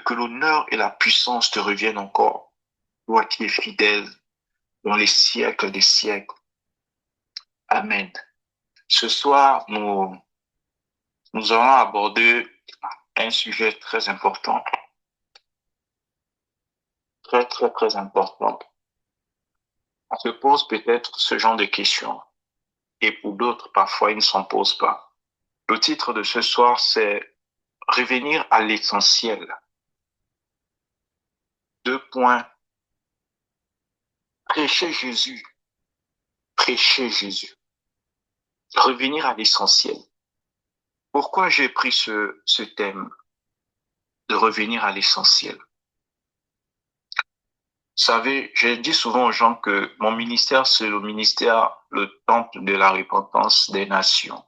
que l'honneur et la puissance te reviennent encore, toi qui es fidèle dans les siècles des siècles. Amen. Ce soir, nous allons aborder un sujet très important, très, très, très important. On se pose peut-être ce genre de questions et pour d'autres, parfois, ils ne s'en posent pas. Le titre de ce soir, c'est revenir à l'essentiel. Deux points. Prêcher Jésus. Prêcher Jésus. Revenir à l'essentiel. Pourquoi j'ai pris ce thème de revenir à l'essentiel? Vous savez, je dis souvent aux gens que mon ministère, c'est le ministère, le temple de la repentance des nations.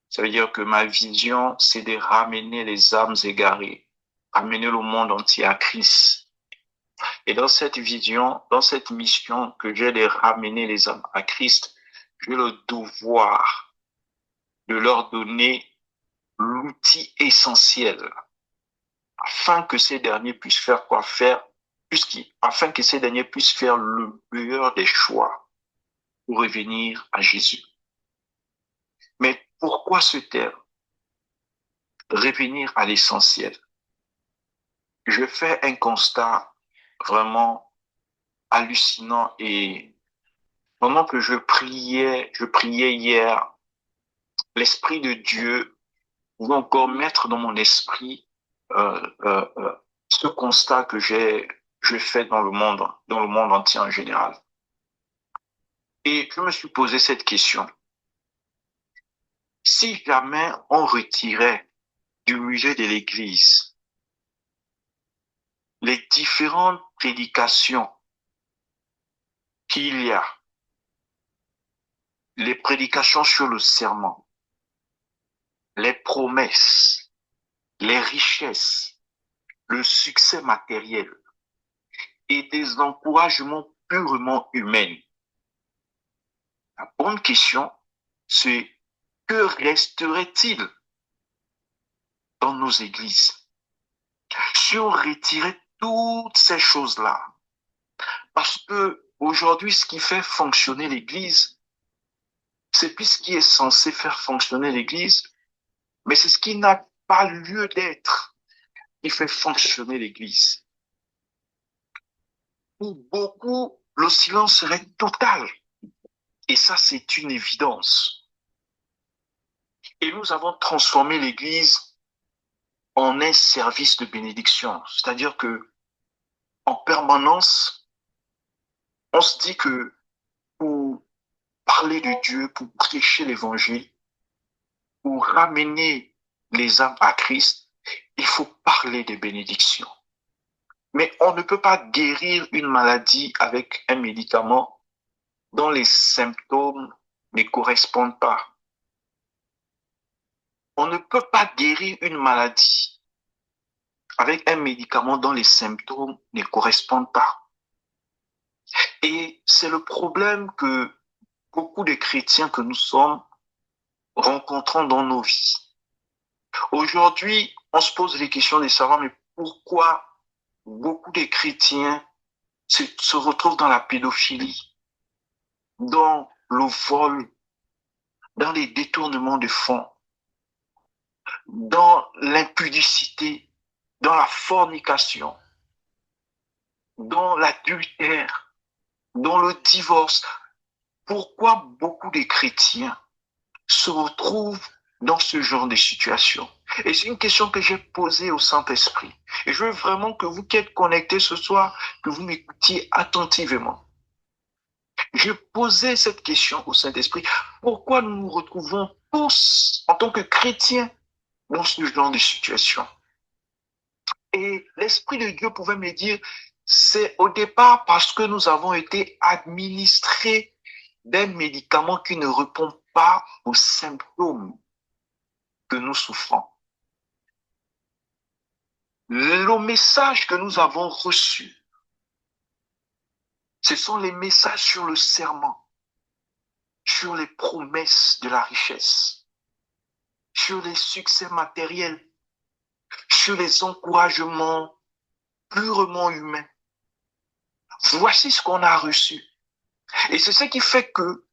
Ça veut dire que ma vision, c'est de ramener les âmes égarées, ramener le monde entier à Christ. Et dans cette vision, dans cette mission que j'ai de ramener les âmes à Christ, j'ai le devoir de leur donner l'outil essentiel afin que ces derniers puissent faire quoi faire, afin que ces derniers puissent faire le meilleur des choix pour revenir à Jésus. Mais pourquoi ce terme? Revenir à l'essentiel. Je fais un constat vraiment hallucinant et pendant que je priais hier, l'Esprit de Dieu pouvait encore mettre dans mon esprit ce constat que je fais dans le monde entier en général. Et je me suis posé cette question. Si jamais on retirait du musée de l'Église les différentes prédications qu'il y a, les prédications sur le serment, les promesses, les richesses, le succès matériel et des encouragements purement humains. La bonne question, c'est que resterait-il dans nos églises si on retirait toutes ces choses-là? Parce que aujourd'hui, ce qui fait fonctionner l'Église, c'est plus ce qui est censé faire fonctionner l'Église, mais c'est ce qui n'a pas lieu d'être qui fait fonctionner l'Église. Pour beaucoup, le silence serait total. Et ça, c'est une évidence. Et nous avons transformé l'Église en un service de bénédiction. C'est-à-dire que, en permanence, on se dit que pour parler de Dieu, pour prêcher l'Évangile, pour ramener les âmes à Christ, il faut parler des bénédictions. Mais on ne peut pas guérir une maladie avec un médicament dont les symptômes ne correspondent pas. On ne peut pas guérir une maladie avec un médicament dont les symptômes ne correspondent pas. Et c'est le problème que beaucoup de chrétiens que nous sommes rencontrons dans nos vies. Aujourd'hui, on se pose les questions de savoir, mais pourquoi beaucoup de chrétiens se retrouvent dans la pédophilie, dans le vol, dans les détournements de fonds, dans l'impudicité, dans la fornication, dans l'adultère, dans le divorce. Pourquoi beaucoup de chrétiens se retrouvent dans ce genre de situation? Et c'est une question que j'ai posée au Saint-Esprit. Et je veux vraiment que vous qui êtes connectés ce soir, que vous m'écoutiez attentivement. Je posais cette question au Saint-Esprit. Pourquoi nous nous retrouvons tous, en tant que chrétiens, dans ce genre de situation? Et l'Esprit de Dieu pouvait me dire, c'est au départ parce que nous avons été administrés d'un médicament qui ne répond pas aux symptômes que nous souffrons. Le message que nous avons reçu, ce sont les messages sur le serment, sur les promesses de la richesse, sur les succès matériels, sur les encouragements purement humain. Voici ce qu'on a reçu. Et c'est ce qui fait que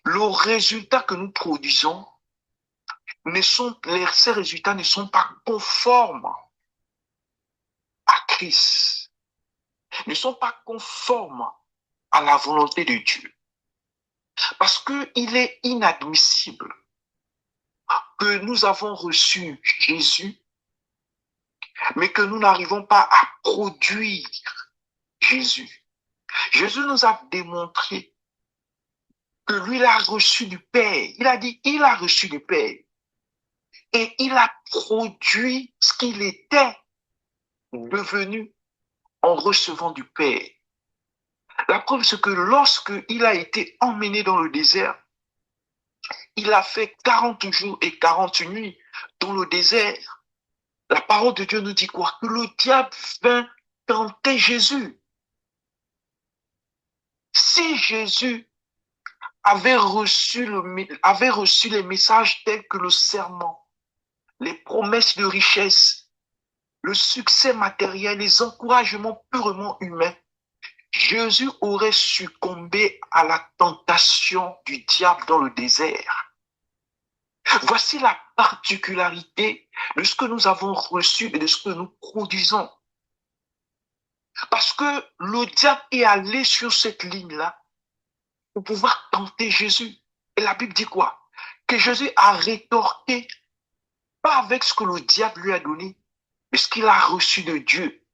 le résultat que nous produisons, ces résultats ne sont pas conformes à Christ, ne sont pas conformes à la volonté de Dieu. Parce qu'il est inadmissible que nous avons reçu Jésus, mais que nous n'arrivons pas à produire Jésus. Jésus nous a démontré que lui, il a reçu du Père. Il a dit, il a reçu du Père. Et il a produit ce qu'il était devenu en recevant du Père. La preuve, c'est que lorsqu'il a été emmené dans le désert, il a fait 40 jours et 40 nuits dans le désert. La parole de Dieu nous dit quoi? Que le diable vint tenter Jésus. Si Jésus avait reçu les messages tels que le serment, les promesses de richesse, le succès matériel, les encouragements purement humains, Jésus aurait succombé à la tentation du diable dans le désert. Voici la particularité de ce que nous avons reçu et de ce que nous produisons. Parce que le diable est allé sur cette ligne-là pour pouvoir tenter Jésus. Et la Bible dit quoi? Que Jésus a rétorqué, pas avec ce que le diable lui a donné, mais ce qu'il a reçu de Dieu,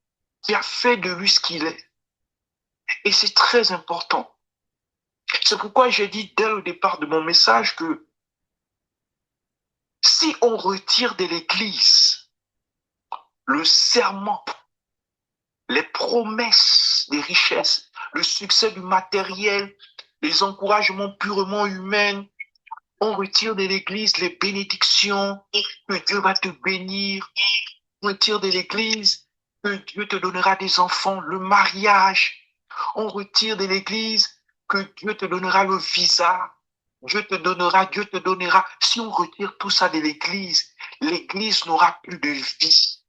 qui a fait de lui ce qu'il est. Et c'est très important. C'est pourquoi j'ai dit dès le départ de mon message que si on retire de l'Église le serment, les promesses des richesses, le succès du matériel, les encouragements purement humains, on retire de l'Église les bénédictions, que Dieu va te bénir, on retire de l'Église que Dieu te donnera des enfants, le mariage, on retire de l'Église que Dieu te donnera le visa, Dieu te donnera. Si on retire tout ça de l'Église n'aura plus de vie.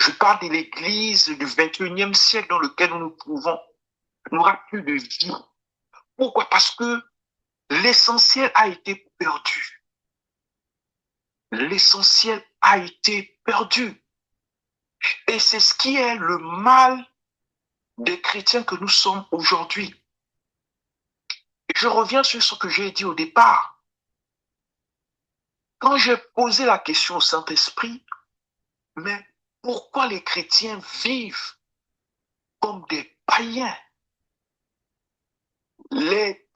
Je parle de l'Église du 21e siècle dans lequel nous nous trouvons. N'aura plus de vie. Pourquoi? Parce que l'essentiel a été perdu. L'essentiel a été perdu. Et c'est ce qui est le mal des chrétiens que nous sommes aujourd'hui. Je reviens sur ce que j'ai dit au départ. Quand j'ai posé la question au Saint-Esprit, mais pourquoi les chrétiens vivent comme des païens?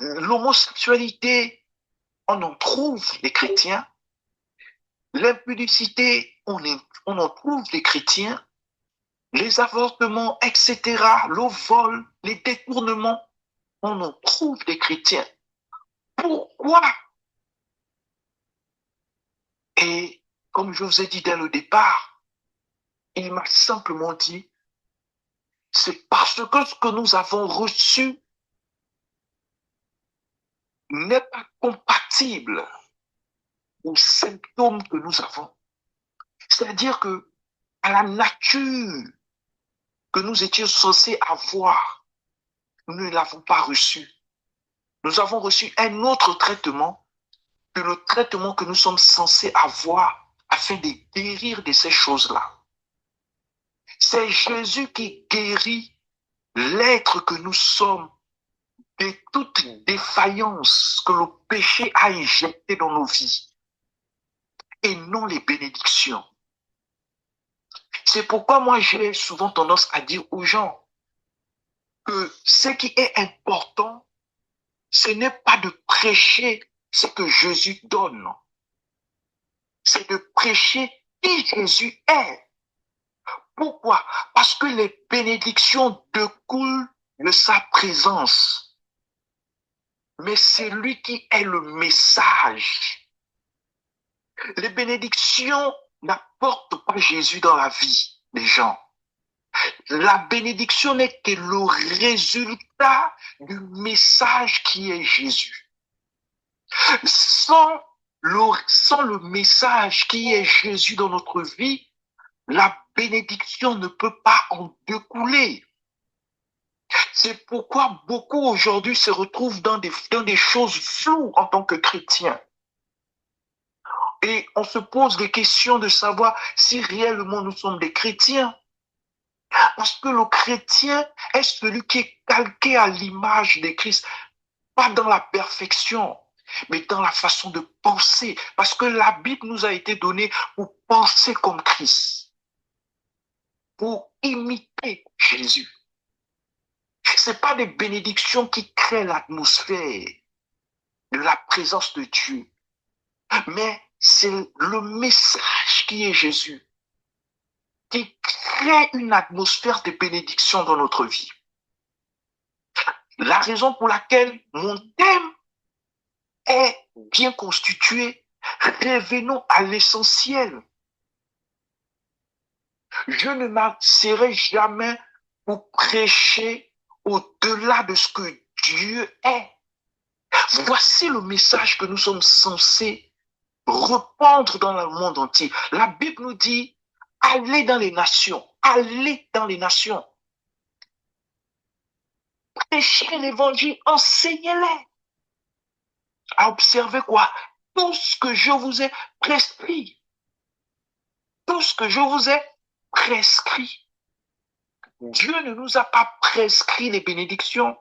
L'homosexualité, on en trouve les chrétiens. L'impudicité, on en trouve les chrétiens. Les avortements, etc., le vol, les détournements, on en trouve des chrétiens. Pourquoi? Et comme je vous ai dit dès le départ, il m'a simplement dit, c'est parce que ce que nous avons reçu n'est pas compatible aux symptômes que nous avons. C'est-à-dire que à la nature que nous étions censés avoir, nous ne l'avons pas reçu. Nous avons reçu un autre traitement que le traitement que nous sommes censés avoir afin de guérir de ces choses-là. C'est Jésus qui guérit l'être que nous sommes de toute défaillance que le péché a injectée dans nos vies et non les bénédictions. C'est pourquoi moi j'ai souvent tendance à dire aux gens que ce qui est important, ce n'est pas de prêcher ce que Jésus donne, c'est de prêcher qui Jésus est. Pourquoi? Parce que les bénédictions découlent de sa présence. Mais c'est lui qui est le message. Les bénédictions n'apportent pas Jésus dans la vie des gens. La bénédiction n'est que le résultat du message qui est Jésus. Sans le message qui est Jésus dans notre vie, la bénédiction ne peut pas en découler. C'est pourquoi beaucoup aujourd'hui se retrouvent dans des choses floues en tant que chrétiens. Et on se pose des questions de savoir si réellement nous sommes des chrétiens. Parce que le chrétien est celui qui est calqué à l'image de Christ, pas dans la perfection, mais dans la façon de penser. Parce que la Bible nous a été donnée pour penser comme Christ, pour imiter Jésus. Ce n'est pas des bénédictions qui créent l'atmosphère de la présence de Dieu, mais c'est le message qui est Jésus, qui crée une atmosphère de bénédiction dans notre vie. La raison pour laquelle mon thème est bien constitué, revenons à l'essentiel. Je ne m'asserai jamais pour prêcher au-delà de ce que Dieu est. Voici le message que nous sommes censés répandre dans le monde entier. La Bible nous dit, allez dans les nations, allez dans les nations. Prêchez l'évangile, enseignez-les. À observer quoi? Tout ce que je vous ai prescrit. Tout ce que je vous ai prescrit. Dieu ne nous a pas prescrit les bénédictions.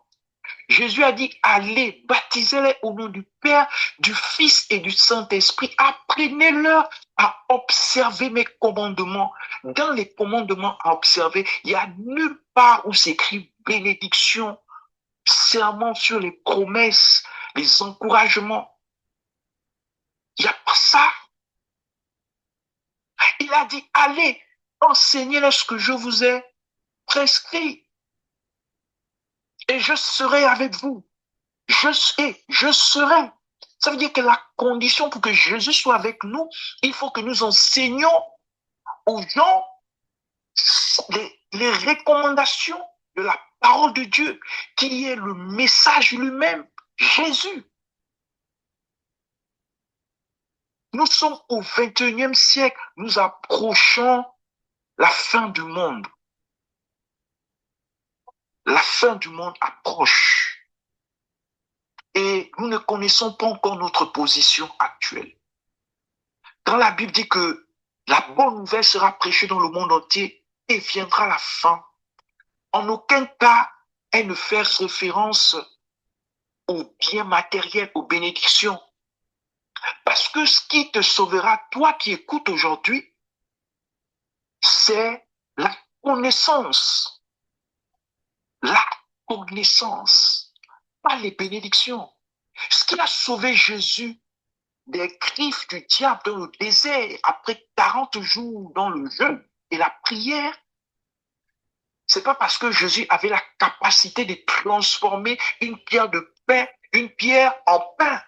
Jésus a dit, allez, baptisez-les au nom du Père, du Fils et du Saint-Esprit. Apprenez-leur à observer mes commandements. Dans les commandements à observer, il n'y a nulle part où s'écrit bénédiction, serment sur les promesses, les encouragements. Il n'y a pas ça. Il a dit, allez, enseignez-les ce que je vous ai prescrit. Et je serai avec vous. Je serai. Ça veut dire que la condition pour que Jésus soit avec nous, il faut que nous enseignions aux gens les recommandations de la parole de Dieu, qui est le message lui-même, Jésus. Nous sommes au 21e siècle, nous approchons la fin du monde. La fin du monde approche. Et nous ne connaissons pas encore notre position actuelle. Quand la Bible dit que la bonne nouvelle sera prêchée dans le monde entier et viendra la fin, en aucun cas elle ne fait référence aux biens matériels, aux bénédictions. Parce que ce qui te sauvera, toi qui écoutes aujourd'hui, c'est la connaissance. La connaissance, pas les bénédictions. Ce qui a sauvé Jésus des griffes du diable dans le désert après 40 jours dans le jeûne et la prière, c'est pas parce que Jésus avait la capacité de transformer une pierre de pain, une pierre en pain,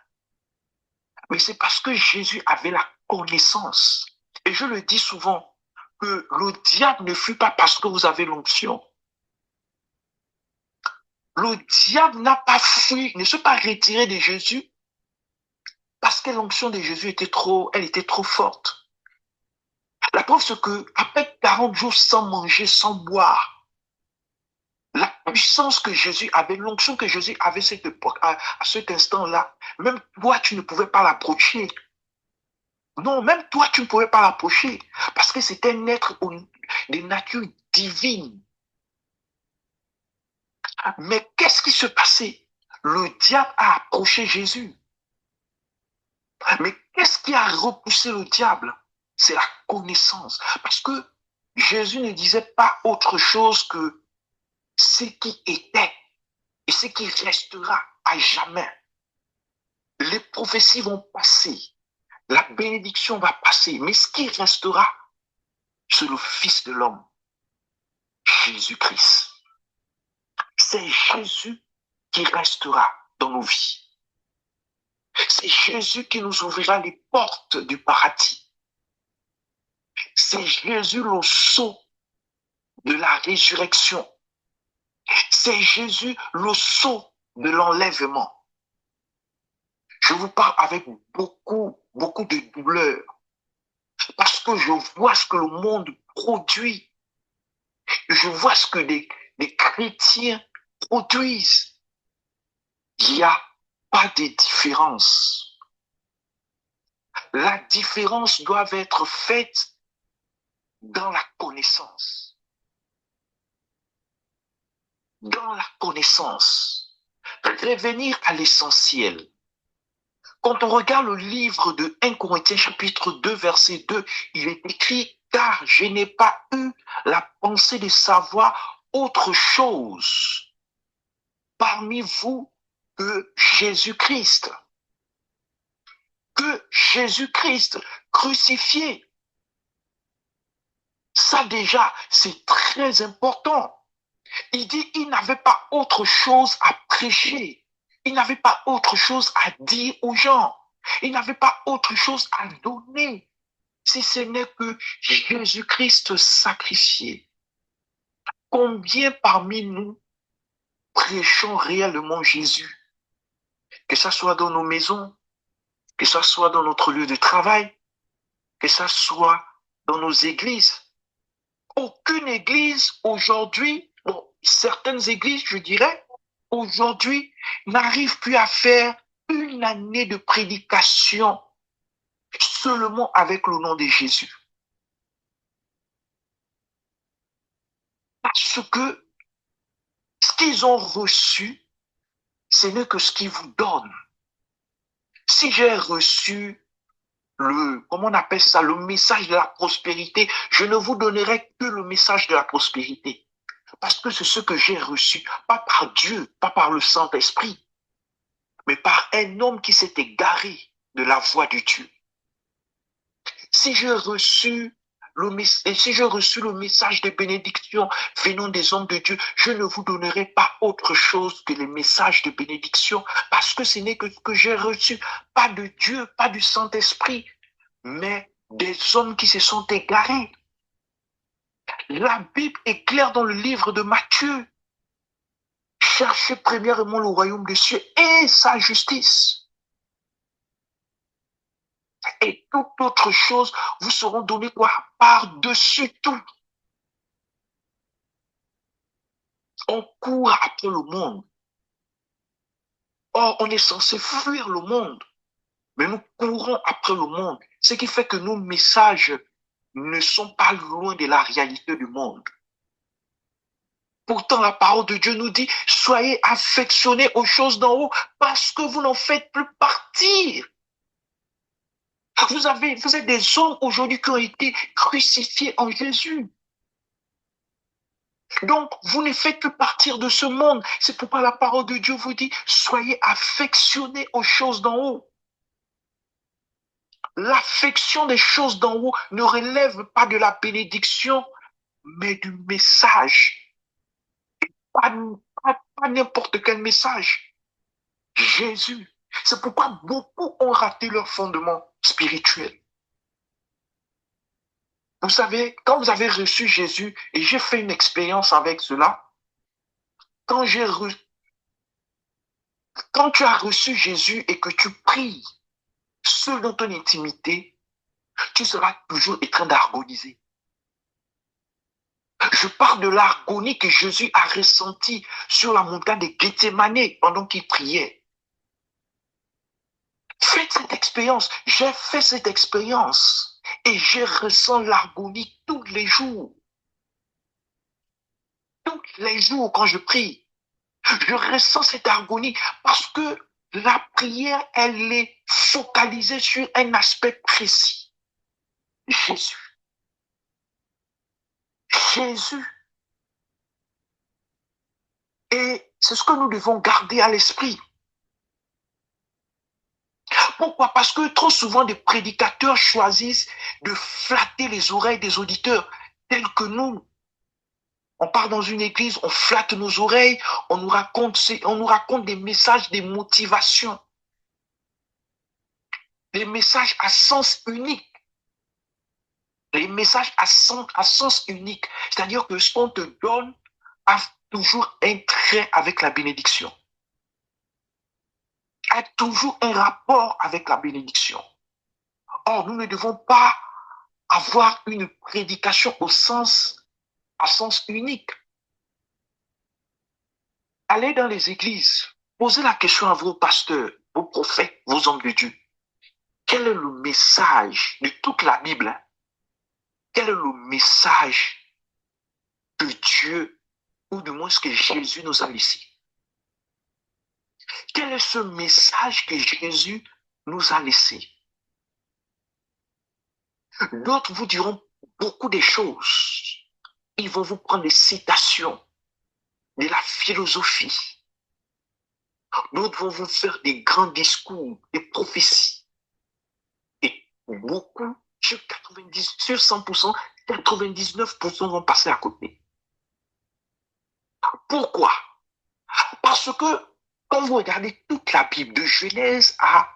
mais c'est parce que Jésus avait la connaissance. Et je le dis souvent, que le diable ne fuit pas parce que vous avez l'onction. Le diable n'a pas fui, ne s'est pas retiré de Jésus parce que l'onction de Jésus elle était trop forte. La preuve, c'est que après 40 jours sans manger, sans boire, la puissance que Jésus avait, l'onction que Jésus avait cette époque, à cet instant-là, même toi, tu ne pouvais pas l'approcher. Non, même toi, tu ne pouvais pas l'approcher parce que c'était un être de nature divine. Mais qu'est-ce qui se passait? Le diable a approché Jésus. Mais qu'est-ce qui a repoussé le diable? C'est la connaissance. Parce que Jésus ne disait pas autre chose que ce qui était et ce qui restera à jamais. Les prophéties vont passer, la bénédiction va passer, mais ce qui restera, c'est le Fils de l'homme, Jésus-Christ. C'est Jésus qui restera dans nos vies. C'est Jésus qui nous ouvrira les portes du paradis. C'est Jésus le sceau de la résurrection. C'est Jésus le sceau de l'enlèvement. Je vous parle avec beaucoup de douleur. Parce que je vois ce que le monde produit. Je vois ce que les chrétiens produisent. Il n'y a pas de différence. La différence doit être faite dans la connaissance. Dans la connaissance. Revenir à l'essentiel. Quand on regarde le livre de 1 Corinthiens chapitre 2 verset 2, il est écrit « Car je n'ai pas eu la pensée de savoir autre chose parmi vous que Jésus-Christ. » Que Jésus-Christ crucifié. Ça déjà, c'est très important. Il dit, il n'avait pas autre chose à prêcher. Il n'avait pas autre chose à dire aux gens. Il n'avait pas autre chose à donner, si ce n'est que Jésus-Christ sacrifié. Combien parmi nous prêchons réellement Jésus? Que ça soit dans nos maisons, que ça soit dans notre lieu de travail, que ça soit dans nos églises. Aucune église aujourd'hui, bon, certaines églises, je dirais, aujourd'hui, n'arrivent plus à faire une année de prédication seulement avec le nom de Jésus. Parce que ce qu'ils ont reçu, ce n'est que ce qu'ils vous donnent. Si j'ai reçu comment on appelle ça, le message de la prospérité, je ne vous donnerai que le message de la prospérité. Parce que c'est ce que j'ai reçu, pas par Dieu, pas par le Saint-Esprit, mais par un homme qui s'est égaré de la voie de Dieu. Si j'ai reçu le message de bénédiction venant des hommes de Dieu, je ne vous donnerai pas autre chose que les messages de bénédiction, parce que ce n'est que ce que j'ai reçu, pas de Dieu, pas du Saint-Esprit, mais des hommes qui se sont égarés. La Bible est claire dans le livre de Matthieu. Cherchez premièrement le royaume des cieux et sa justice. Et toute autre chose vous seront données quoi? Par-dessus tout. On court après le monde. Or, on est censé fuir le monde. Mais nous courons après le monde. Ce qui fait que nos messages ne sont pas loin de la réalité du monde. Pourtant, la parole de Dieu nous dit, soyez affectionnés aux choses d'en haut parce que vous n'en faites plus partie. Vous êtes des hommes aujourd'hui qui ont été crucifiés en Jésus. Donc, vous ne faites que partir de ce monde. C'est pourquoi la parole de Dieu vous dit, soyez affectionnés aux choses d'en haut. L'affection des choses d'en haut ne relève pas de la bénédiction, mais du message. Pas n'importe quel message. Jésus. C'est pourquoi beaucoup ont raté leur fondement spirituel. Vous savez, quand vous avez reçu Jésus, et j'ai fait une expérience avec cela, quand tu as reçu Jésus et que tu pries seul dans ton intimité, tu seras toujours en train d'harmoniser. Je parle de l'harmonie que Jésus a ressentie sur la montagne de Gethsémani pendant qu'il priait. Faites cette expérience. J'ai fait cette expérience et je ressens l'harmonie tous les jours. Tous les jours quand je prie, je ressens cette harmonie parce que la prière, elle est focalisée sur un aspect précis. Jésus. Jésus. Et c'est ce que nous devons garder à l'esprit. Pourquoi? Parce que trop souvent, des prédicateurs choisissent de flatter les oreilles des auditeurs, tels que nous. On part dans une église, on flatte nos oreilles, on nous raconte des messages, des motivations, des messages à sens unique. Les messages à sens unique. C'est-à-dire que ce qu'on te donne a toujours un trait avec la bénédiction. A toujours un rapport avec la bénédiction. Or, nous ne devons pas avoir une prédication à sens unique. Allez dans les églises, posez la question à vos pasteurs, vos prophètes, vos hommes de Dieu. Quel est le message de toute la Bible? Quel est le message que Dieu, ou du moins ce que Jésus nous a laissé? Quel est ce message que Jésus nous a laissé? D'autres vous diront beaucoup de choses. Ils vont vous prendre des citations de la philosophie. D'autres vont vous faire des grands discours, des prophéties. Et beaucoup, sur 100%, 99% vont passer à côté. Pourquoi? Parce que quand vous regardez toute la Bible, de Genèse à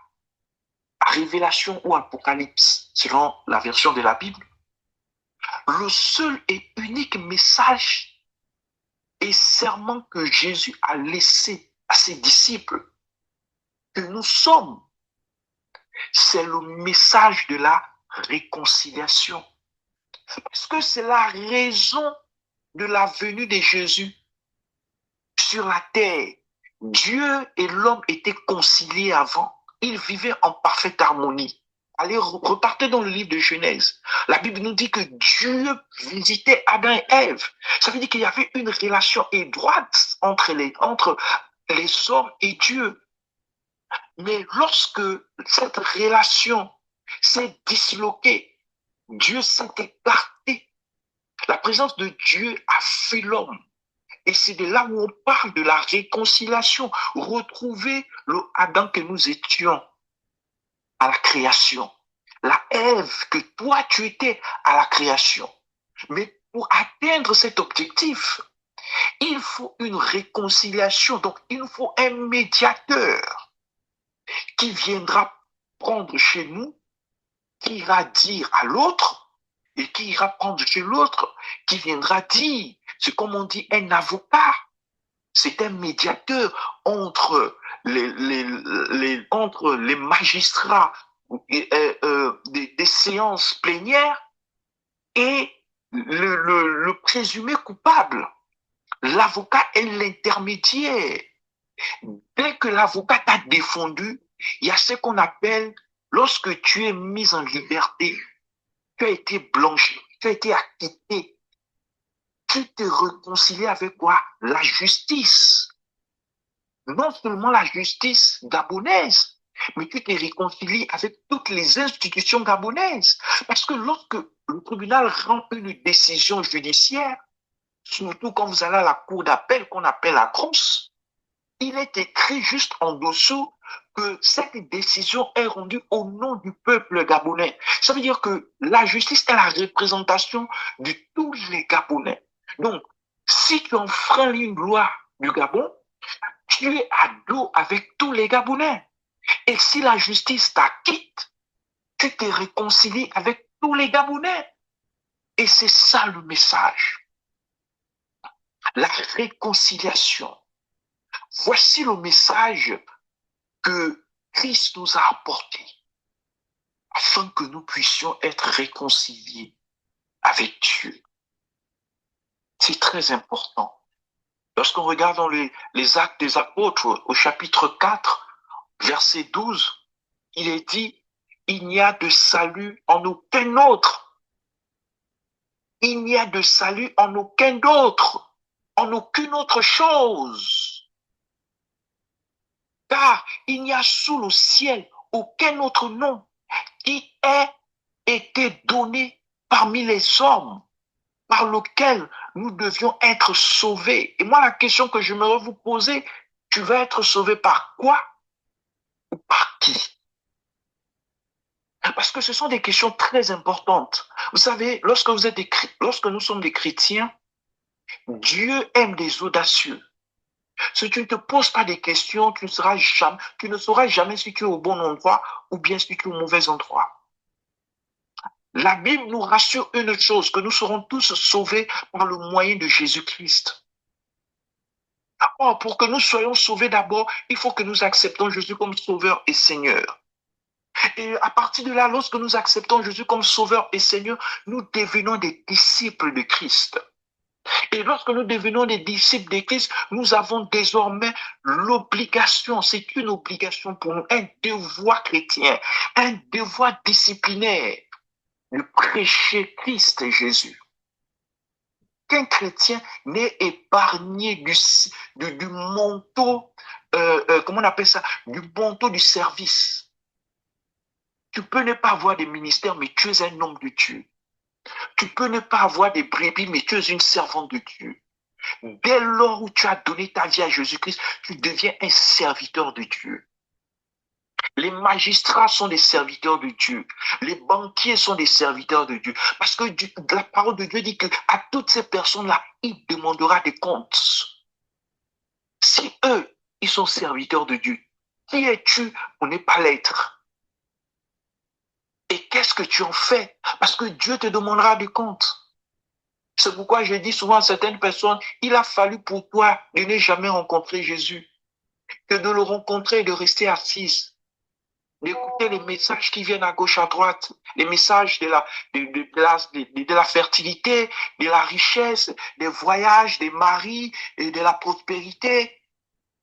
Révélation ou Apocalypse, selon la version de la Bible, le seul et unique message et serment que Jésus a laissé à ses disciples, que nous sommes, c'est le message de la réconciliation. Parce que c'est la raison de la venue de Jésus sur la terre. Dieu et l'homme étaient conciliés avant. Ils vivaient en parfaite harmonie. Allez, repartez dans le livre de Genèse. La Bible nous dit que Dieu visitait Adam et Ève. Ça veut dire qu'il y avait une relation étroite entre les hommes et Dieu. Mais lorsque cette relation s'est disloquée, Dieu s'est écarté. La présence de Dieu a fui l'homme. Et c'est de là où on parle de la réconciliation. Retrouver le Adam que nous étions à la création. La Ève que toi tu étais à la création. Mais pour atteindre cet objectif, il faut une réconciliation. Donc il faut un médiateur qui viendra prendre chez nous, qui ira dire à l'autre, et qui ira prendre chez l'autre, qui viendra dire, c'est comme on dit un avocat. C'est un médiateur entre entre les magistrats des séances plénières et le présumé coupable. L'avocat est l'intermédiaire. Dès que l'avocat t'a défendu, il y a ce qu'on appelle, lorsque tu es mis en liberté, tu as été blanchi, tu as été acquitté, tu t'es réconcilié avec quoi? La justice. Non seulement la justice gabonaise, mais tu t'es réconcilié avec toutes les institutions gabonaises. Parce que lorsque le tribunal rend une décision judiciaire, surtout quand vous allez à la cour d'appel qu'on appelle la CROUS, il est écrit juste en dessous que cette décision est rendue au nom du peuple gabonais. Ça veut dire que la justice est la représentation de tous les Gabonais. Donc, si tu enfreins une loi du Gabon, tu es à dos avec tous les Gabonais. Et si la justice t'acquitte, tu t'es réconcilié avec tous les Gabonais. Et c'est ça le message. La réconciliation. Voici le message que Christ nous a apporté afin que nous puissions être réconciliés avec Dieu. C'est très important. Lorsqu'on regarde dans les Actes des Apôtres, au chapitre 4, verset 12, il est dit, il n'y a de salut en aucun autre. Il n'y a de salut en aucun autre, en aucune autre chose. Car il n'y a sous le ciel aucun autre nom qui ait été donné parmi les hommes par lequel nous devions être sauvés. Et moi, la question que j'aimerais vous poser, tu vas être sauvé par quoi ou par qui? Parce que ce sont des questions très importantes. Vous savez, lorsque nous sommes des chrétiens, Dieu aime des audacieux. Si tu ne te poses pas des questions, tu ne sauras jamais si tu es au bon endroit ou bien si tu es au mauvais endroit. La Bible nous rassure une chose, que nous serons tous sauvés par le moyen de Jésus-Christ. Or, pour que nous soyons sauvés d'abord, il faut que nous acceptons Jésus comme Sauveur et Seigneur. Et à partir de là, lorsque nous acceptons Jésus comme Sauveur et Seigneur, nous devenons des disciples de Christ. Et lorsque nous devenons des disciples de Christ, nous avons désormais l'obligation, c'est une obligation pour nous, un devoir chrétien, un devoir disciplinaire de prêcher Christ et Jésus. Qu'un chrétien n'est épargné du manteau, comment on appelle ça, du manteau du service. Tu peux ne pas avoir des ministères, mais tu es un homme de Dieu. Tu peux ne pas avoir des brebis, mais tu es une servante de Dieu. Dès lors où tu as donné ta vie à Jésus-Christ, tu deviens un serviteur de Dieu. Les magistrats sont des serviteurs de Dieu. Les banquiers sont des serviteurs de Dieu. Parce que la parole de Dieu dit que à toutes ces personnes-là, il demandera des comptes. Si eux, ils sont serviteurs de Dieu, qui es-tu pour ne pas l'être? Et qu'est-ce que tu en fais? Parce que Dieu te demandera des comptes. C'est pourquoi je dis souvent à certaines personnes, il a fallu pour toi de ne jamais rencontrer Jésus, que de le rencontrer et de rester assise, d'écouter les messages qui viennent à gauche, à droite, les messages de la fertilité, de la richesse, des voyages, des maris et de la prospérité.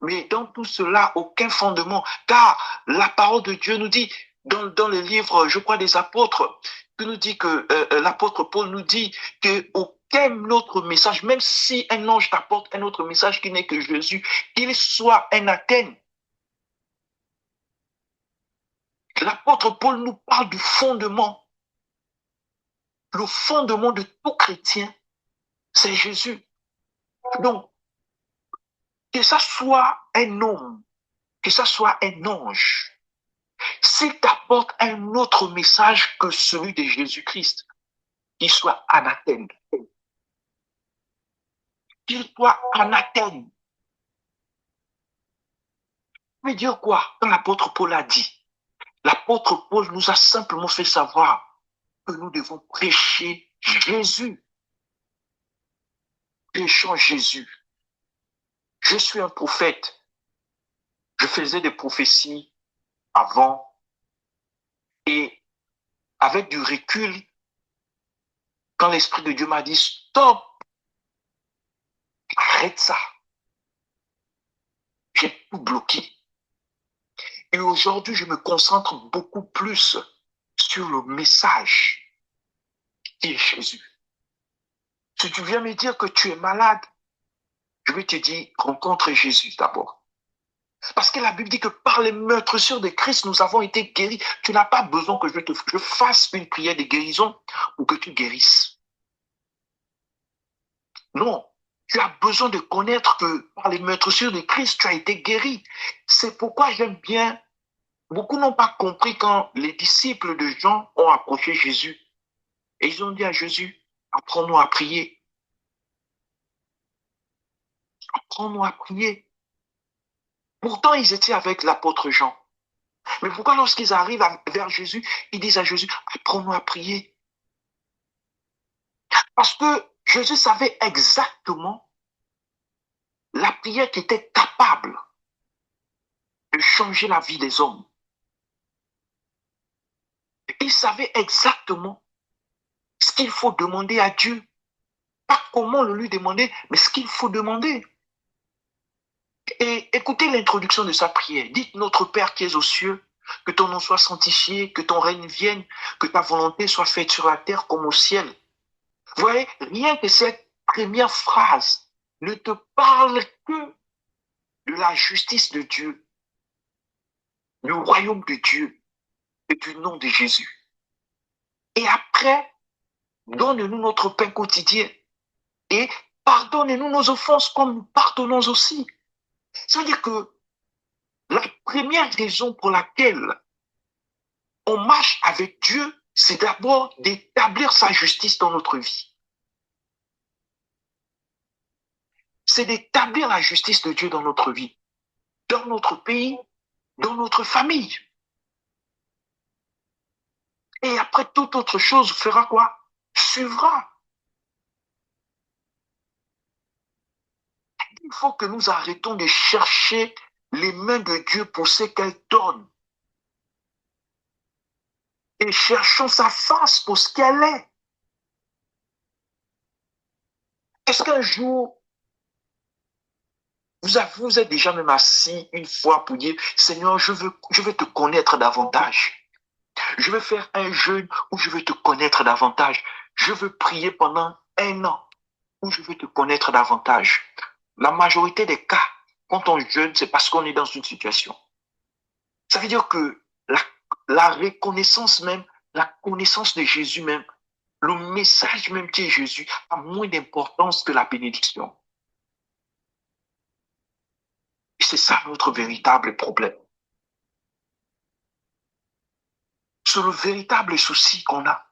Mais dans tout cela, aucun fondement, car la parole de Dieu nous dit, dans le livre, je crois, des apôtres, qui nous dit que l'apôtre Paul nous dit que aucun autre message, même si un ange t'apporte un autre message qui n'est que Jésus, qu'il soit anathème. L'apôtre Paul nous parle du fondement. Le fondement de tout chrétien, c'est Jésus. Donc, que ça soit un homme, que ça soit un ange, s'il t'apporte un autre message que celui de Jésus-Christ, qu'il soit anathème, qu'il soit anathème. Ça veut dire quoi? Quand l'apôtre Paul a dit, l'apôtre Paul nous a simplement fait savoir que nous devons prêcher Jésus. Prêchons Jésus. Je suis un prophète. Je faisais des prophéties avant et avec du recul, quand l'Esprit de Dieu m'a dit stop, arrête ça, j'ai tout bloqué. Et aujourd'hui, je me concentre beaucoup plus sur le message qui est Jésus. Si tu viens me dire que tu es malade, je vais te dire, rencontre Jésus d'abord. Parce que la Bible dit que par les meurtrissures de Christ, nous avons été guéris. Tu n'as pas besoin que je fasse une prière de guérison pour que tu guérisses. Non, tu as besoin de connaître que par les meurtrissures de Christ, tu as été guéri. C'est pourquoi j'aime bien. Beaucoup n'ont pas compris quand les disciples de Jean ont approché Jésus. Et ils ont dit à Jésus, apprends-nous à prier. Apprends-nous à prier. Pourtant, ils étaient avec l'apôtre Jean. Mais pourquoi lorsqu'ils arrivent vers Jésus, ils disent à Jésus, apprends-nous à prier? Parce que Jésus savait exactement la prière qui était capable de changer la vie des hommes. Il savait exactement ce qu'il faut demander à Dieu. Pas comment le lui demander, mais ce qu'il faut demander. Et écoutez l'introduction de sa prière. Dites, notre Père qui es aux cieux, que ton nom soit sanctifié, que ton règne vienne, que ta volonté soit faite sur la terre comme au ciel. Vous voyez, rien que cette première phrase ne te parle que de la justice de Dieu, du royaume de Dieu et du nom de Jésus. Et après, donne-nous notre pain quotidien et pardonne-nous nos offenses comme nous pardonnons aussi. Ça veut dire que la première raison pour laquelle on marche avec Dieu, c'est d'abord d'établir sa justice dans notre vie. C'est d'établir la justice de Dieu dans notre vie, dans notre pays, dans notre famille. Et après, toute autre chose fera quoi? Suivra. Il faut que nous arrêtons de chercher les mains de Dieu pour ce qu'elle donne. et cherchons sa face pour ce qu'elle est. Est-ce qu'un jour, vous êtes déjà même assis une fois pour dire, Seigneur, je veux te connaître davantage. Je veux faire un jeûne où je veux te connaître davantage. Je veux prier pendant 1 an où je veux te connaître davantage. La majorité des cas, quand on jeûne, c'est parce qu'on est dans une situation. Ça veut dire que la reconnaissance même, la connaissance de Jésus même, le message même qui est Jésus a moins d'importance que la bénédiction. Et c'est ça notre véritable problème. C'est le véritable souci qu'on a.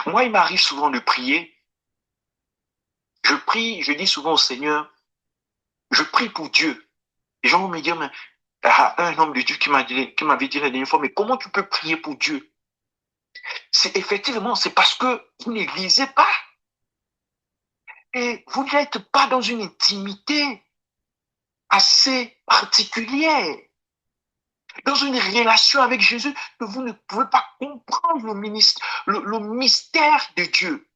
Moi, il m'arrive souvent de prier. Je prie, je dis souvent au Seigneur, je prie pour Dieu. Les gens vont me dire, mais un homme de Dieu qui m'avait dit la dernière fois, mais comment tu peux prier pour Dieu? C'est effectivement, c'est parce que vous ne lisez pas. Et vous n'êtes pas dans une intimité assez particulière, dans une relation avec Jésus, que vous ne pouvez pas comprendre le mystère de Dieu.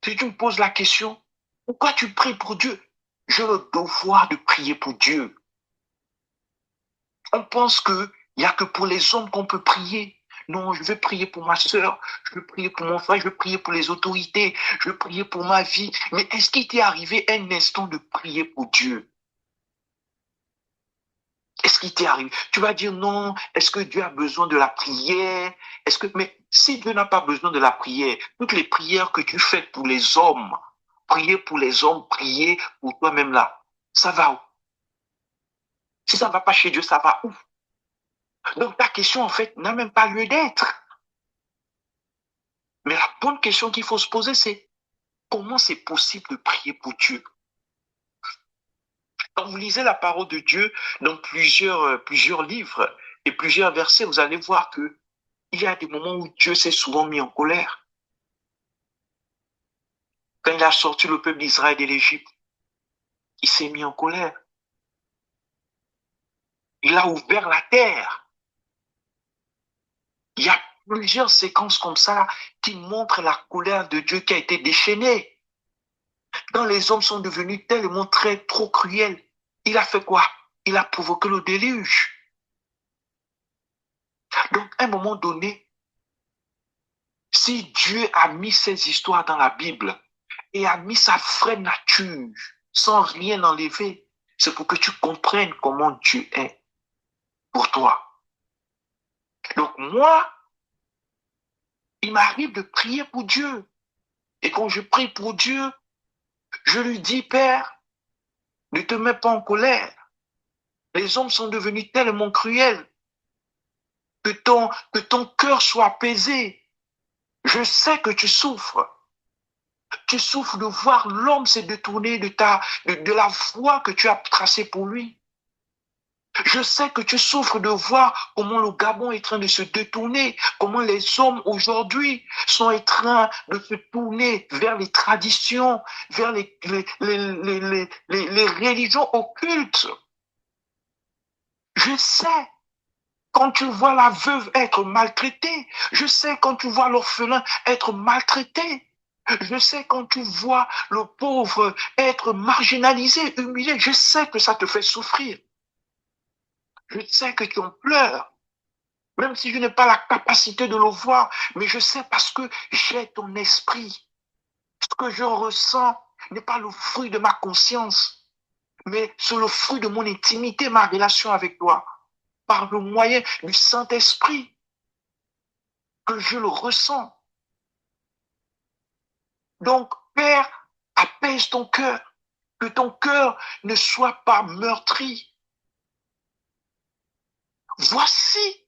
Si tu me poses la question, pourquoi tu pries pour Dieu? J'ai le devoir de prier pour Dieu. On pense qu'il n'y a que pour les hommes qu'on peut prier. Non, je veux prier pour ma soeur, je veux prier pour mon frère, je veux prier pour les autorités, je veux prier pour ma vie. Mais est-ce qu'il t'est arrivé un instant de prier pour Dieu? Est-ce qu'il t'est arrivé? Tu vas dire non, est-ce que Dieu a besoin de la prière? Mais si Dieu n'a pas besoin de la prière, toutes les prières que tu fais pour les hommes, prier pour les hommes, prier pour toi-même là, ça va où? Si ça ne va pas chez Dieu, ça va où? Donc ta question, en fait, n'a même pas lieu d'être. Mais la bonne question qu'il faut se poser, c'est comment c'est possible de prier pour Dieu? Quand vous lisez la parole de Dieu dans plusieurs livres et plusieurs versets, vous allez voir que il y a des moments où Dieu s'est souvent mis en colère. Quand il a sorti le peuple d'Israël de l'Égypte, il s'est mis en colère. Il a ouvert la terre. Il y a plusieurs séquences comme ça qui montrent la colère de Dieu qui a été déchaînée. Quand les hommes sont devenus tellement trop cruels, il a fait quoi? Il a provoqué le déluge. Donc, à un moment donné, si Dieu a mis ces histoires dans la Bible et a mis sa vraie nature sans rien enlever, c'est pour que tu comprennes comment Dieu est pour toi. Donc, moi, il m'arrive de prier pour Dieu. Et quand je prie pour Dieu, je lui dis, Père, ne te mets pas en colère. Les hommes sont devenus tellement cruels que ton cœur soit apaisé. Je sais que tu souffres. Tu souffres de voir l'homme se détourner de la voie que tu as tracée pour lui. Je sais que tu souffres de voir comment le Gabon est en train de se détourner, comment les hommes aujourd'hui sont en train de se tourner vers les traditions, vers les religions occultes. Je sais quand tu vois la veuve être maltraitée, je sais quand tu vois l'orphelin être maltraité. Je sais quand tu vois le pauvre être marginalisé, humilié, je sais que ça te fait souffrir. Je sais que tu en pleures, même si je n'ai pas la capacité de le voir, mais je sais parce que j'ai ton esprit. Ce que je ressens n'est pas le fruit de ma conscience, mais c'est le fruit de mon intimité, ma relation avec toi, par le moyen du Saint-Esprit que je le ressens. Donc, Père, apaise ton cœur, que ton cœur ne soit pas meurtri. Voici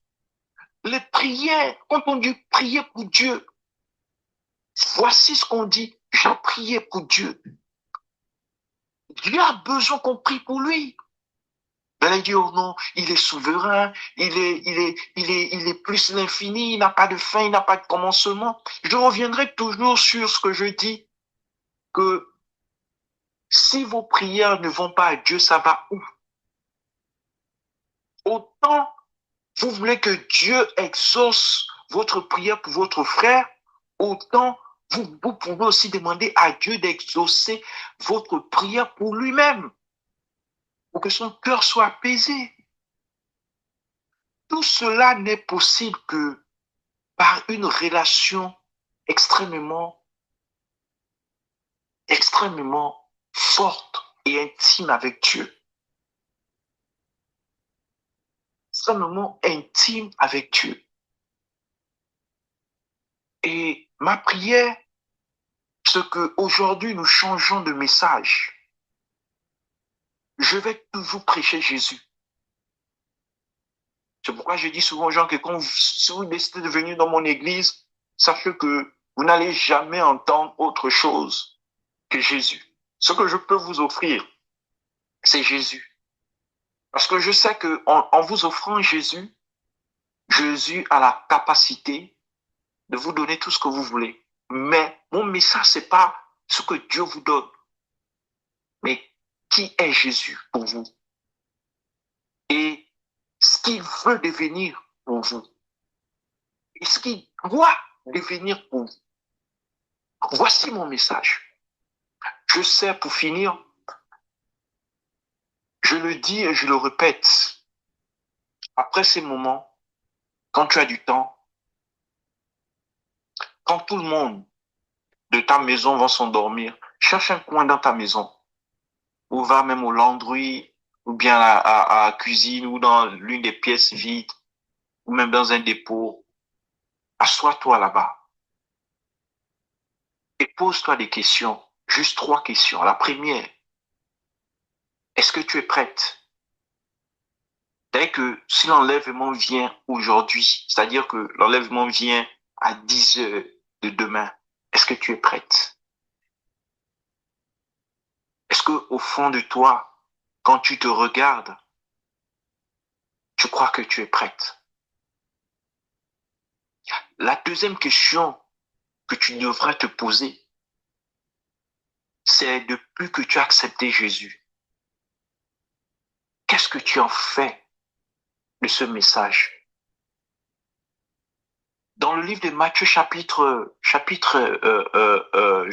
les prières, quand on dit prier pour Dieu, voici ce qu'on dit, j'ai prié pour Dieu. Dieu a besoin qu'on prie pour lui. Ben, il dit, oh non, il est souverain, il est plus l'infini, il n'a pas de fin, il n'a pas de commencement. Je reviendrai toujours sur ce que je dis, que si vos prières ne vont pas à Dieu, ça va où? Autant Vous voulez que Dieu exauce votre prière pour votre frère, autant vous pouvez aussi demander à Dieu d'exaucer votre prière pour lui-même, pour que son cœur soit apaisé. Tout cela n'est possible que par une relation extrêmement, extrêmement forte et intime avec Dieu. Extrêmement intime avec Dieu. Et ma prière, c'est qu'aujourd'hui nous changeons de message. Je vais toujours prêcher Jésus. C'est pourquoi je dis souvent aux gens que si vous décidez de venir dans mon église, sachez que vous n'allez jamais entendre autre chose que Jésus. Ce que je peux vous offrir, c'est Jésus. Parce que je sais que en vous offrant Jésus, Jésus a la capacité de vous donner tout ce que vous voulez. Mais mon message, c'est pas ce que Dieu vous donne, mais qui est Jésus pour vous et ce qu'il veut devenir pour vous et ce qu'il doit devenir pour vous. Voici mon message. Je sais, pour finir, je le dis et je le répète, après ces moments, quand tu as du temps, quand tout le monde de ta maison va s'endormir, cherche un coin dans ta maison, ou va même au laundry, ou bien à la cuisine, ou dans l'une des pièces vides, ou même dans un dépôt. Assois-toi là-bas et pose-toi des questions, juste 3 questions. La première, est-ce que tu es prête? C'est-à-dire que si l'enlèvement vient aujourd'hui, c'est-à-dire que l'enlèvement vient à 10 heures de demain, est-ce que tu es prête? Est-ce que au fond de toi, quand tu te regardes, tu crois que tu es prête? La deuxième question que tu devrais te poser, c'est depuis que tu as accepté Jésus, qu'est-ce que tu en fais de ce message? Dans le livre de Matthieu, je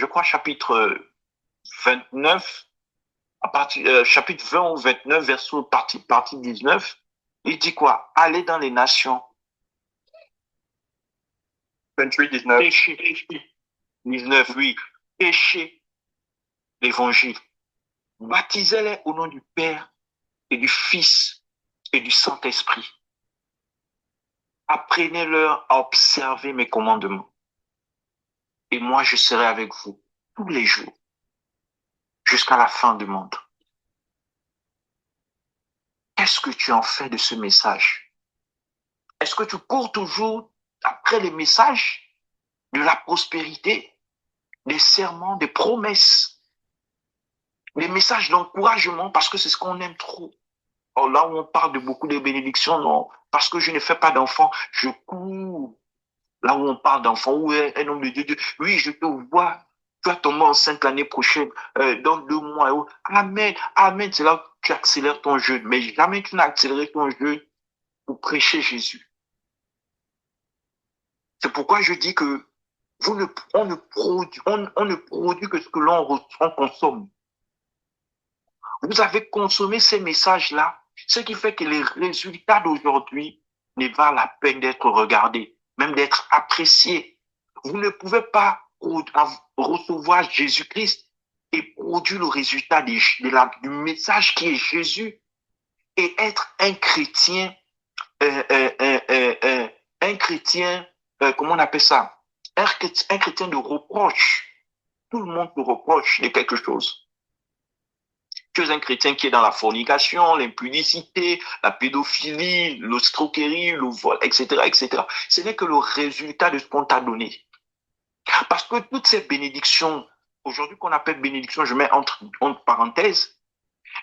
crois chapitre 29, chapitre 20 ou 29, verset partie 19, il dit quoi? Allez dans les nations. 28, 19. Péchez. 19, oui. Péchez l'évangile. Baptisez-les au nom du Père et du Fils et du Saint-Esprit. Apprenez-leur à observer mes commandements. Et moi, je serai avec vous tous les jours, jusqu'à la fin du monde. Qu'est-ce que tu en fais de ce message? Est-ce que tu cours toujours après les messages de la prospérité, des serments, des promesses, des messages d'encouragement, parce que c'est ce qu'on aime trop? Oh, là où on parle de beaucoup de bénédictions, non, parce que je ne fais pas d'enfants, je cours. Là où on parle d'enfants, où est un homme de Dieu, oui, je te vois, tu vas tomber enceinte l'année prochaine, dans 2 mois. Amen, amen, c'est là où tu accélères ton jeûne. Mais jamais tu n'as accéléré ton jeûne pour prêcher Jésus. C'est pourquoi je dis que on ne produit que ce que on consomme. Vous avez consommé ces messages-là, ce qui fait que les résultats d'aujourd'hui ne valent la peine d'être regardés, même d'être appréciés. Vous ne pouvez pas recevoir Jésus-Christ et produire le résultat du message qui est Jésus et être un chrétien, comment on appelle ça? Un chrétien de reproche. Tout le monde te reproche de quelque chose. Tu es un chrétien qui est dans la fornication, l'impudicité, la pédophilie, l'escroquerie, le vol, etc., etc. Ce n'est que le résultat de ce qu'on t'a donné. Parce que toutes ces bénédictions, aujourd'hui qu'on appelle bénédictions, je mets entre parenthèses,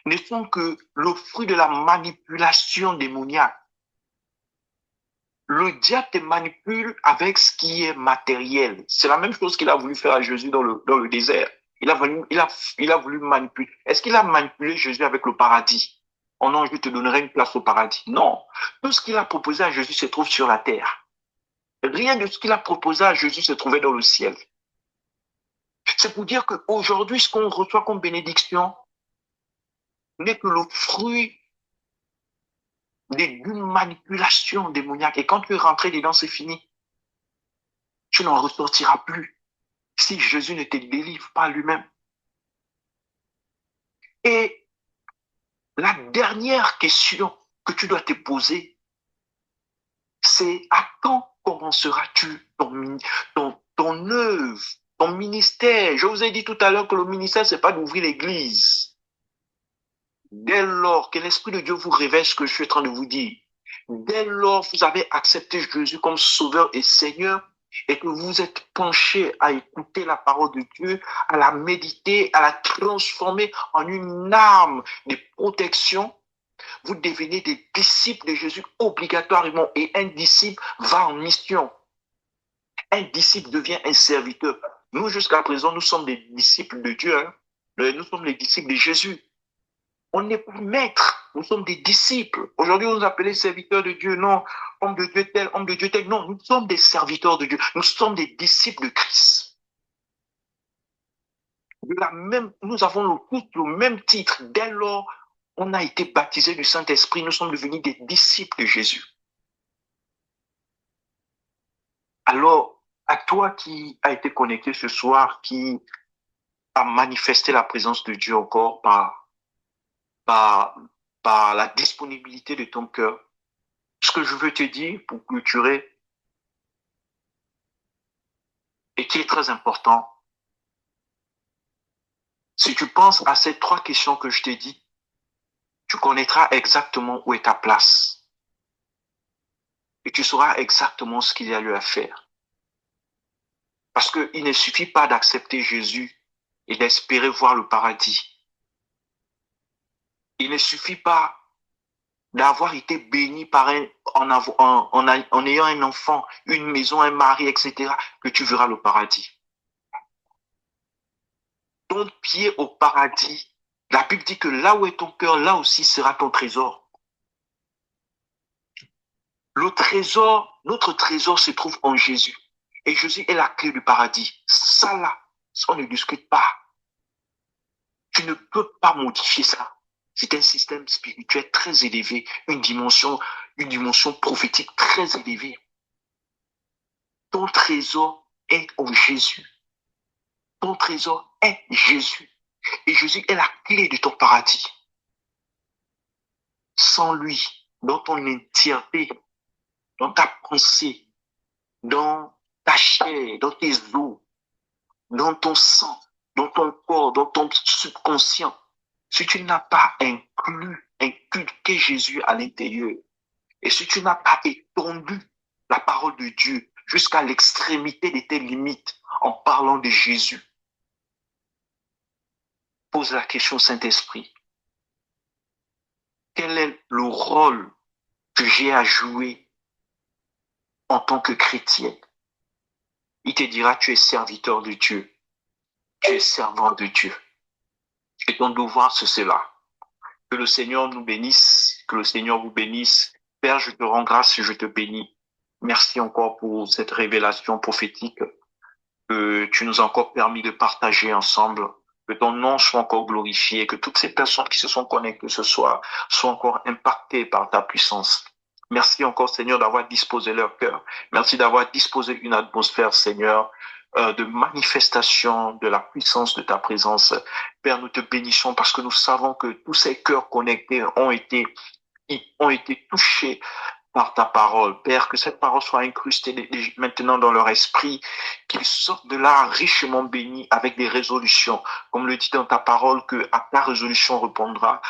ne sont que le fruit de la manipulation démoniaque. Le diable te manipule avec ce qui est matériel. C'est la même chose qu'il a voulu faire à Jésus dans le désert. Il a voulu manipuler. Est-ce qu'il a manipulé Jésus avec le paradis? Oh non, je te donnerai une place au paradis. Non. Tout ce qu'il a proposé à Jésus se trouve sur la terre. Rien de ce qu'il a proposé à Jésus se trouvait dans le ciel. C'est pour dire qu'aujourd'hui, ce qu'on reçoit comme bénédiction n'est que le fruit d'une manipulation démoniaque. Et quand tu es rentré dedans, c'est fini. Tu n'en ressortiras plus si Jésus ne te délivre pas lui-même. Et la dernière question que tu dois te poser, c'est à quand commenceras-tu ton œuvre, ton ministère? Je vous ai dit tout à l'heure que le ministère, c'est pas d'ouvrir l'église. Dès lors que l'Esprit de Dieu vous révèle ce que je suis en train de vous dire, dès lors que vous avez accepté Jésus comme Sauveur et Seigneur, et que vous êtes penché à écouter la parole de Dieu, à la méditer, à la transformer en une arme de protection, vous devenez des disciples de Jésus obligatoirement. Et un disciple va en mission. Un disciple devient un serviteur. Nous, jusqu'à présent, nous sommes des disciples de Dieu. Hein? Nous sommes les disciples de Jésus. On n'est pas maîtres, nous sommes des disciples. Aujourd'hui, vous nous appelez serviteurs de Dieu. Non, homme de Dieu tel, homme de Dieu tel. Non, nous sommes des serviteurs de Dieu. Nous sommes des disciples de Christ. Nous avons tous le même titre. Dès lors, on a été baptisés du Saint-Esprit. Nous sommes devenus des disciples de Jésus. Alors, à toi qui as été connecté ce soir, qui a manifesté la présence de Dieu encore par, par la disponibilité de ton cœur, ce que je veux te dire pour clôturer, et qui est très important, si tu penses à ces 3 questions que je t'ai dit, tu connaîtras exactement où est ta place. Et tu sauras exactement ce qu'il y a lieu à faire. Parce qu'il ne suffit pas d'accepter Jésus et d'espérer voir le paradis. Il ne suffit pas d'avoir été béni par en ayant un enfant, une maison, un mari, etc., que tu verras le paradis. Ton pied au paradis, la Bible dit que là où est ton cœur, là aussi sera ton trésor. Notre trésor se trouve en Jésus. Et Jésus est la clé du paradis. Ça là, on ne discute pas. Tu ne peux pas modifier ça. C'est un système spirituel très élevé, une dimension prophétique très élevée. Ton trésor est en Jésus. Ton trésor est Jésus. Et Jésus est la clé de ton paradis. Sans lui, dans ton entièreté, dans ta pensée, dans ta chair, dans tes os, dans ton sang, dans ton corps, dans ton subconscient, si tu n'as pas inculqué Jésus à l'intérieur, et si tu n'as pas étendu la parole de Dieu jusqu'à l'extrémité de tes limites en parlant de Jésus, pose la question au Saint-Esprit. Quel est le rôle que j'ai à jouer en tant que chrétien? Il te dira, tu es serviteur de Dieu, tu es servant de Dieu. Et ton devoir, c'est cela. Que le Seigneur nous bénisse, que le Seigneur vous bénisse. Père, je te rends grâce et je te bénis. Merci encore pour cette révélation prophétique que tu nous as encore permis de partager ensemble. Que ton nom soit encore glorifié, que toutes ces personnes qui se sont connectées ce soir soient encore impactées par ta puissance. Merci encore, Seigneur, d'avoir disposé leur cœur. Merci d'avoir disposé une atmosphère, Seigneur, de manifestation de la puissance de ta présence. Père, nous te bénissons parce que nous savons que tous ces cœurs connectés ont été touchés par ta parole. Père, que cette parole soit incrustée maintenant dans leur esprit, qu'ils sortent de là richement bénis avec des résolutions. Comme le dit dans ta parole, que à ta résolution répondra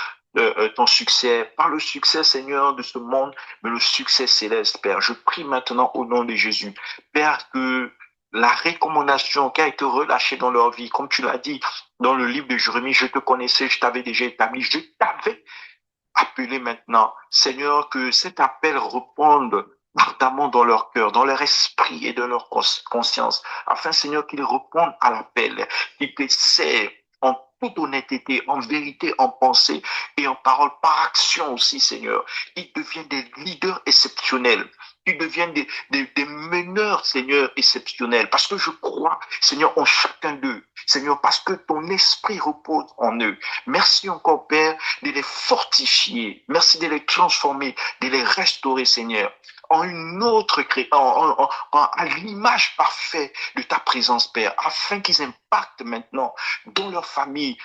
ton succès, pas le succès, Seigneur, de ce monde, mais le succès céleste, Père. Je prie maintenant au nom de Jésus. Père, que la recommandation qui a été relâchée dans leur vie, comme tu l'as dit dans le livre de Jérémie, je te connaissais, je t'avais déjà établi, je t'avais appelé maintenant. Seigneur, que cet appel réponde ardemment dans leur cœur, dans leur esprit et dans leur conscience, afin, Seigneur, qu'ils répondent à l'appel, qu'ils te servent en toute honnêteté, en vérité, en pensée et en parole, par action aussi, Seigneur. Ils deviennent des leaders exceptionnels. Ils deviennent des meneurs, Seigneur, exceptionnels. Parce que je crois, Seigneur, en chacun d'eux. Seigneur, parce que ton esprit repose en eux. Merci encore, Père, de les fortifier. Merci de les transformer, de les restaurer, Seigneur, en une autre à l'image parfaite de ta présence, Père, afin qu'ils impactent maintenant dans leur famille,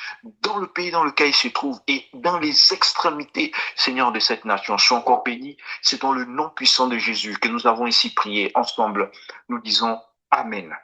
dans le pays dans lequel ils se trouvent et dans les extrémités, Seigneur, de cette nation. Sois encore béni. C'est dans le nom puissant de Jésus que nous avons ici prié ensemble. Nous disons Amen.